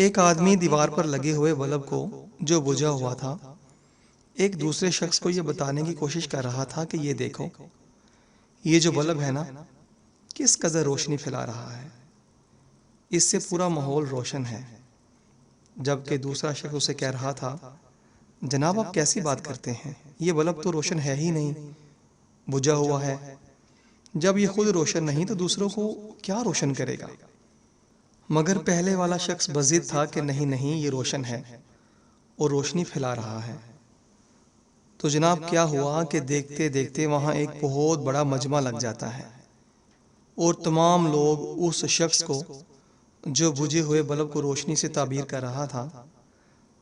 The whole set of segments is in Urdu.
ایک آدمی دیوار پر لگے ہوئے بلب کو جو بجھا ہوا تھا ایک دوسرے شخص کو یہ بتانے کی کوشش کر رہا تھا کہ یہ دیکھو، یہ جو بلب ہے نا، کس قدر روشنی پھیلا رہا ہے، اس سے پورا ماحول روشن ہے۔ جبکہ دوسرا شخص اسے کہہ رہا تھا، جناب آپ کیسی بات کرتے ہیں، یہ بلب تو روشن ہے ہی نہیں، بجھا ہوا ہے۔ جب یہ خود روشن نہیں تو دوسروں کو کیا روشن کرے گا؟ مگر پہلے والا شخص بضد تھا کہ نہیں نہیں، یہ روشن ہے اور روشنی پھیلا رہا ہے۔ تو جناب کیا ہوا کہ دیکھتے دیکھتے وہاں ایک بہت بڑا مجمع لگ جاتا ہے اور تمام لوگ اس شخص کو جو بجھے ہوئے بلب کو روشنی سے تعبیر کر رہا تھا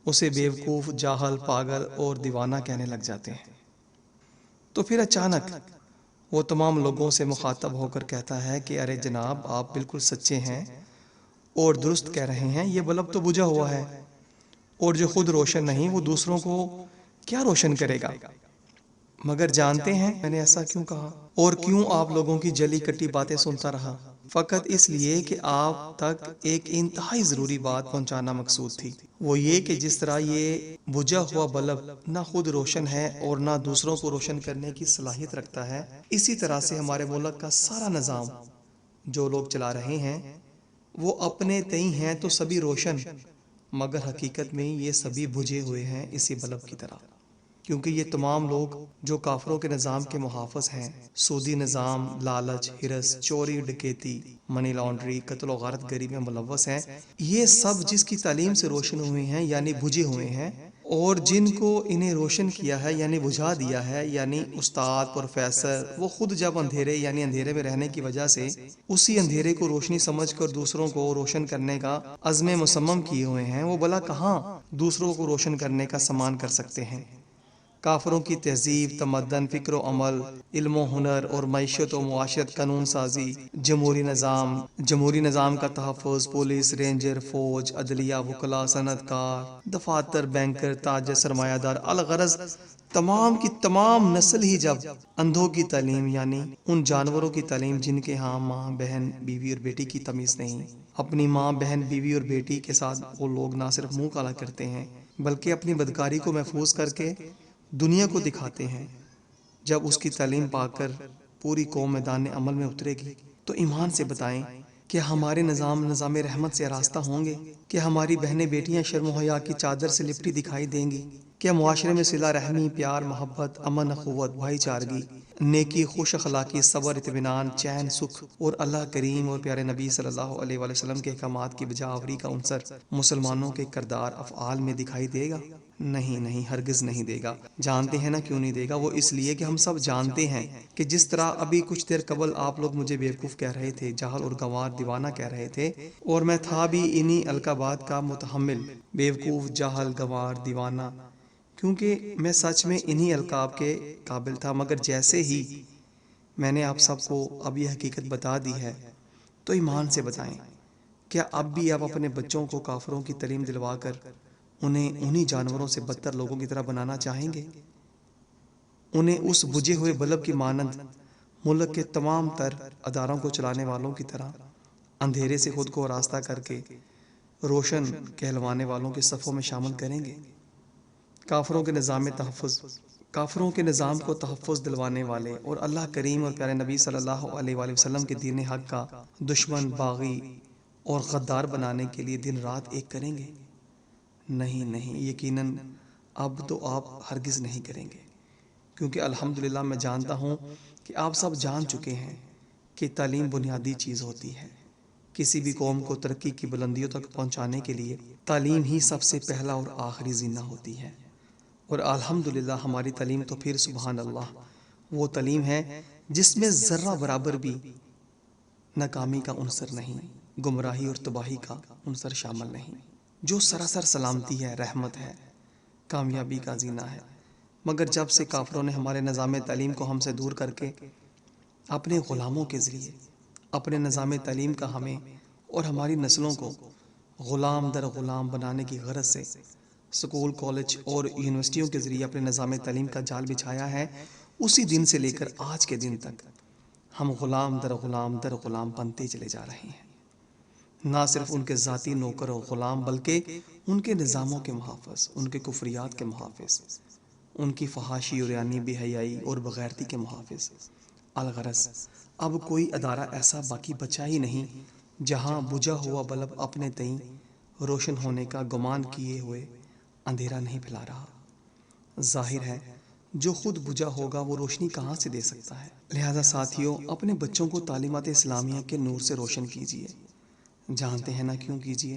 اسے بیوقوف، جاہل، پاگل اور دیوانہ کہنے لگ جاتے ہیں۔ تو پھر اچانک وہ تمام لوگوں سے مخاطب ہو کر کہتا ہے کہ ارے جناب آپ بالکل سچے ہیں اور درست کہہ رہے ہیں، یہ بلب تو بجھا ہوا ہے اور جو خود روشن نہیں وہ دوسروں کو کیا روشن کرے گا؟ مگر جانتے ہیں میں نے ایسا کیوں کہا اور کیوں آپ لوگوں کی جلی کٹی باتیں سنتا رہا؟ فقط اس لیے کہ آپ تک ایک انتہائی ضروری بات پہنچانا مقصود تھی، وہ یہ کہ جس طرح یہ بجھا ہوا بلب نہ خود روشن ہے اور نہ دوسروں کو روشن کرنے کی صلاحیت رکھتا ہے، اسی طرح سے ہمارے ملک کا سارا نظام جو لوگ چلا رہے ہیں وہ اپنے تئیں ہیں تو سبھی روشن، مگر حقیقت میں یہ سبھی بجھے ہوئے ہیں اسی بلب کی طرح۔ کیونکہ یہ تمام لوگ جو کافروں کے نظام کے محافظ ہیں، سودی نظام، لالچ، ہرس، چوری ڈکیتی، منی لانڈری، قتل و غارت گری میں ملوث ہیں، یہ سب جس کی تعلیم سے روشن ہوئے ہیں یعنی بجھے ہوئے ہیں، اور جن کو انہیں روشن کیا ہے یعنی بجھا دیا ہے یعنی استاد، پروفیسر، وہ خود جب اندھیرے یعنی اندھیرے میں رہنے کی وجہ سے اسی اندھیرے کو روشنی سمجھ کر دوسروں کو روشن کرنے کا عزم مصمم کیے ہوئے ہیں، وہ بھلا کہاں دوسروں کو روشن کرنے کا سامان کر سکتے ہیں؟ کافروں کی تہذیب، تمدن، فکر و عمل، علم و ہنر اور معیشت و معاشرت، قانون سازی، جمہوری نظام کا تحفظ، پولیس، رینجر، فوج، عدلیہ، وکلاء، صنعت کار، دفاتر، بینکر، تاجر، سرمایہ دار، الغرض تمام کی تمام نسل ہی جب اندھوں کی تعلیم یعنی ان جانوروں کی تعلیم جن کے ہاں ماں، بہن، بیوی اور بیٹی کی تمیز نہیں، اپنی ماں، بہن، بیوی اور بیٹی کے ساتھ وہ لوگ نہ صرف منہ کالا کرتے ہیں بلکہ اپنی بدکاری کو محفوظ کر کے دنیا کو دکھاتے ہیں، جب اس کی تعلیم پا کر پوری قوم میدان عمل میں اترے گی تو ایمان سے بتائیں کہ ہمارے نظام رحمت سے آراستہ ہوں گے؟ کہ ہماری بہنیں بیٹیاں شرم و حیا کی چادر سے لپٹی دکھائی دیں گی؟ کیا معاشرے میں صلہ رحمی، پیار، محبت، امن، اخوت، بھائی چارگی، نیکی، خوش اخلاقی، صبر، اطمینان، چین، سکھ اور اللہ کریم اور پیارے نبی صلی اللہ علیہ وآلہ وسلم کے احکامات کی بجا آوری کا عنصر مسلمانوں کے کردار افعال میں دکھائی دے گا؟ نہیں نہیں، ہرگز نہیں دے گا۔ جانتے ہیں نا کیوں نہیں دے گا؟ وہ اس لیے کہ ہم سب جانتے ہیں کہ جس طرح ابھی کچھ دیر قبل آپ لوگ مجھے بیوقوف کہہ رہے تھے، جاہل اور گنوار، دیوانہ کہہ رہے تھے، اور میں تھا بھی انہی القابات کا متحمل، بیوقوف، جاہل، گنوار، دیوانہ، کیونکہ میں سچ میں انہی القاب کے قابل تھا۔ مگر جیسے ہی میں نے آپ سب کو اب یہ حقیقت بتا دی ہے تو ایمان سے بتائیں، کیا اب بھی آپ اپنے بچوں کو کافروں کی تعلیم دلوا کر انہیں انہی جانوروں سے بدتر لوگوں کی طرح بنانا چاہیں گے؟ انہیں اس بجھے ہوئے بلب کی مانند ملک کے تمام تر اداروں کو چلانے والوں کی طرح اندھیرے سے خود کو آراستہ کر کے روشن کہلوانے والوں کے صفوں میں شامل کریں گے؟ کافروں کے نظام کو تحفظ دلوانے والے اور اللہ کریم اور پیارے نبی صلی اللہ علیہ وآلہ وسلم کے دین حق کا دشمن، باغی اور غدار بنانے کے لیے دن رات ایک کریں گے؟ نہیں نہیں، یقیناً اب تو آپ ہرگز نہیں کریں گے، کیونکہ الحمدللہ میں جانتا ہوں کہ آپ سب جان چکے ہیں کہ تعلیم بنیادی چیز ہوتی ہے۔ کسی بھی قوم کو ترقی کی بلندیوں تک پہنچانے کے لیے تعلیم ہی سب سے پہلا اور آخری زینہ ہوتی ہے، اور الحمدللہ ہماری تعلیم تو پھر سبحان اللہ وہ تعلیم ہے جس میں ذرہ برابر بھی ناکامی کا عنصر نہیں، گمراہی اور تباہی کا عنصر شامل نہیں، جو سراسر سلامتی ہے، رحمت ہے، کامیابی کا زینہ ہے۔ مگر جب سے کافروں نے ہمارے نظام تعلیم کو ہم سے دور کر کے اپنے غلاموں کے ذریعے اپنے نظام تعلیم کا ہمیں اور ہماری نسلوں کو غلام در غلام بنانے کی غرض سے سکول، کالج اور یونیورسٹیوں کے ذریعے اپنے نظام تعلیم کا جال بچھایا ہے، اسی دن سے لے کر آج کے دن تک ہم غلام در غلام بنتے چلے جا رہے ہیں۔ نہ صرف ان کے ذاتی نوکر و غلام بلکہ ان کے نظاموں کے محافظ، ان کے کفریات کے محافظ، ان کی فحاشی اور یعنی بے حیائی اور بغیرتی کے محافظ۔ الغرض اب کوئی ادارہ ایسا باقی بچا ہی نہیں جہاں بجھا ہوا بلب اپنے تئیں روشن ہونے کا گمان کیے ہوئے اندھیرا نہیں پھیلا رہا۔ ظاہر ہے جو خود بجھا ہوگا وہ روشنی کہاں سے دے سکتا ہے؟ لہذا ساتھیوں، اپنے بچوں کو تعلیمات اسلامیہ کے نور سے روشن کیجیے۔ جانتے ہیں نا کیوں کیجیے؟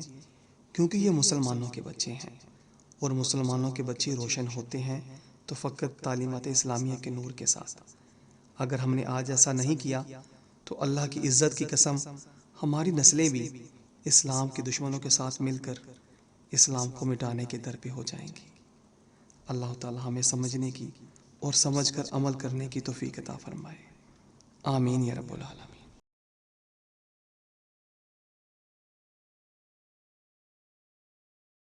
کیونکہ یہ مسلمانوں کے بچے ہیں، اور مسلمانوں کے بچے روشن ہوتے ہیں تو فقط تعلیمات اسلامیہ کے نور کے ساتھ۔ اگر ہم نے آج ایسا نہیں کیا تو اللہ کی عزت کی قسم ہماری نسلیں بھی اسلام کے دشمنوں کے ساتھ مل کر اسلام کو مٹانے کے در پہ ہو جائیں گی۔ اللہ تعالی ہمیں سمجھنے کی اور سمجھ کر عمل کرنے کی توفیق عطا فرمائے۔ آمین یا رب العالمین۔